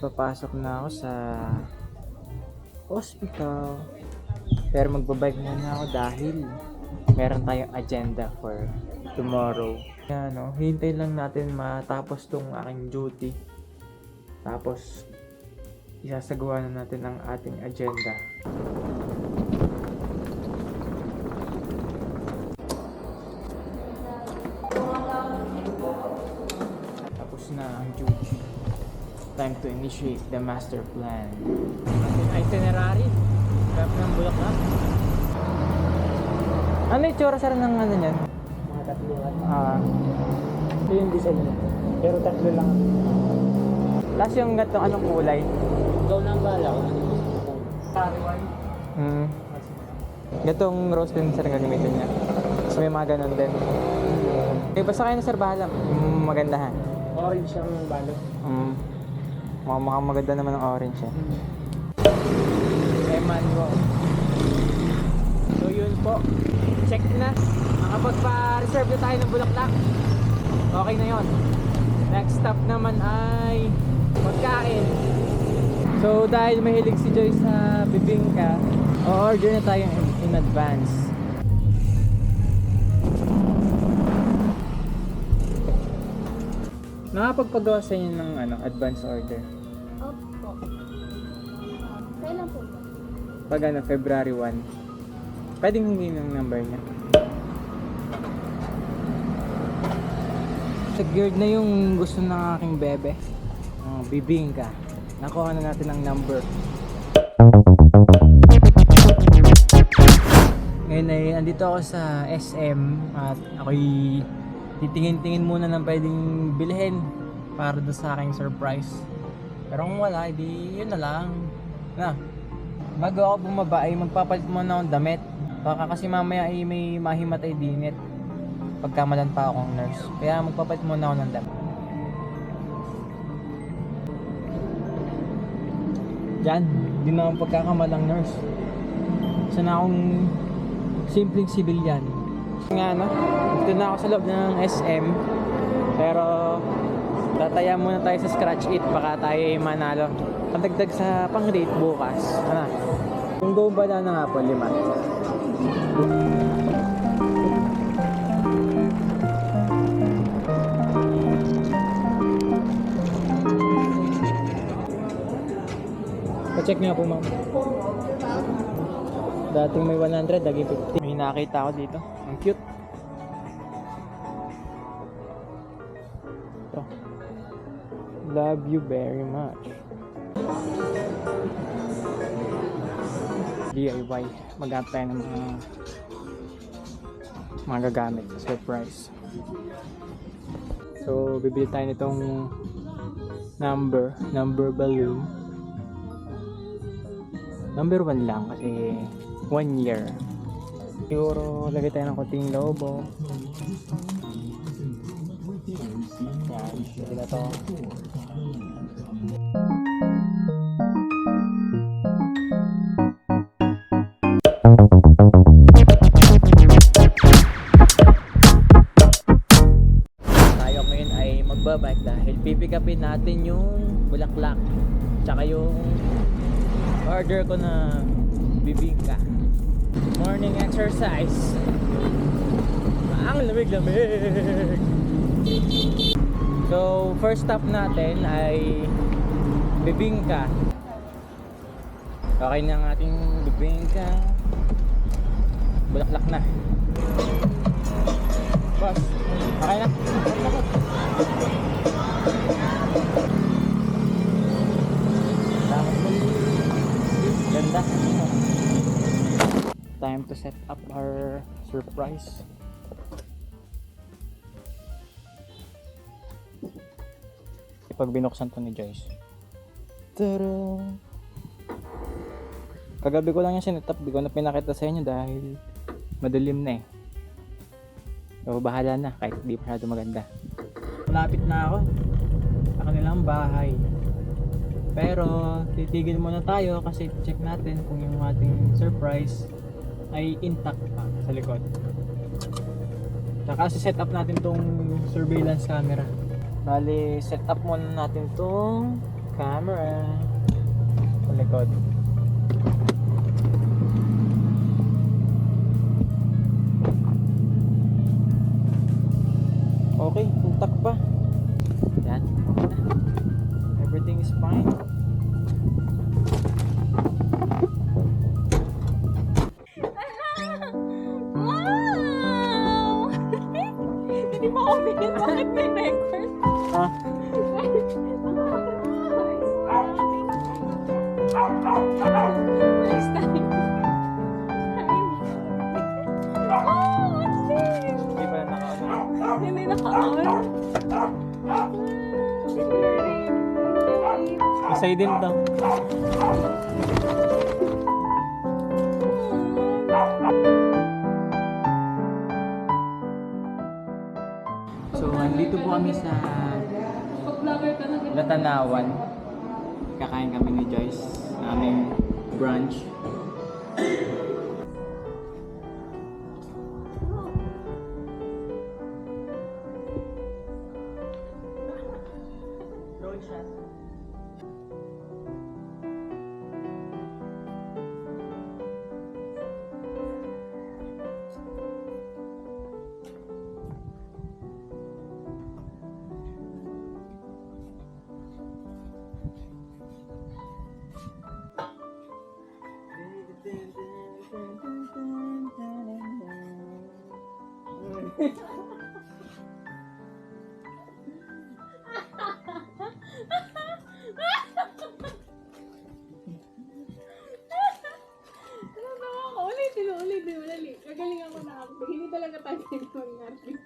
papasok na ako sa hospital. Pero magbabike muna ako dahil meron tayong agenda for tomorrow. Kaya hintay lang natin matapos tong aking duty. Tapos isasagawa na natin ang ating agenda. Tapos na ang duty. Time to initiate the master plan. Ating itinerary. Trap ng Bulacan. Ano yung tsura sir ng ano niyan? Mga tatluhan. Ito yung design niya. Pero tatlo lang. Last yung gatong anong kulay? Ikaw na ang bala kung ano gusto mo. Sariwan. Gatong rose din sir ang gagamitin niya. So may mga ganun din. Eh basta kayo na sir bahala. Maganda ha. Orange ang balot. Mukhang maganda naman ang orange eh. Emmanuel. So yun po. Check na. Nakapagpa-reserve na tayo ng Bulaklak. Okay na yon. Next stop naman ay pagkain. So dahil mahilig si Joy sa bibingka, o-order na tayo in advance. Nakapagpagawa sa inyo ng advance order? Opo. Kailan po ba? Pag February 1. Pwedeng hindi ng number niya. Secured na yung gusto ng aking bebe. Bibingka. Nakuha na natin ang number. Ngayon ay andito ako sa SM at ako'y titingin-tingin muna ng pwedeng bilhin para doon sa aking surprise. Pero kung wala, edi yun na lang. Bago ako bumaba ay magpapalit muna akong damit. Baka kasi mamaya ay may mahimatay dinit pagkamalan pa akong nurse. Kaya magpapalit muna ako ng damit. Diyan, di na akong pagkakamalang nurse. Sana akong simpleng civilian. Nga dito na ako sa loob ng SM. Pero tataya muna tayo sa scratch it. Baka tayo ay manalo. Pagdagdag sa pang-rate bukas. Kung go ba na nga po, 5. Pa-check niya po ma'am. Dating may 100, naging 50. May nakita ako dito. Ang cute. Ito. Love you very much. DIY. Maghanap tayo ng mga gagamit sa surprise. So, bibili tayo nitong number balloon. Number 1 lang kasi 1 year. Siguro lagay tayo ng konting lobo. Yan, sige na to. Tayo ngayon ay magbabike dahil pipick upin natin yung Bulaklak tsaka yung order ko na bibingka. Morning exercise. Ang lamig-lamig. So first stop natin ay bibingka. Okay na ang ating bibingka. Bulaklak na. Boss, okay na? Ganda. Time to set up our surprise. Pag binuksan to ni Joyce. Tara! Kagabi ko lang yung sinetap. Di ko na pinakita sa inyo dahil madilim na eh. So bahala na kahit di masyado maganda. Malapit na ako sa kanilang bahay. Pero titigil muna tayo kasi check natin kung yung ating surprise ay intact pa sa likod. Tsaka set up natin tong surveillance camera. Bali, set up muna natin tong camera. Sa likod. Okay, tuntak pa. Yan. Everything is fine. Wow! Hindi mo ako bigyan. Bakit may record? Ah, First time. Oh, what's this? hindi pala naka-on. Hindi naka-on. Masay din to. So, andito po kami sa Pag-vlogger ka na ganun. Latanawan. Kakain kami ni Joyce sa aming brunch. Ulitin mo, dali. Gagaling ako na ako. Hindi talaga tayo ng acting.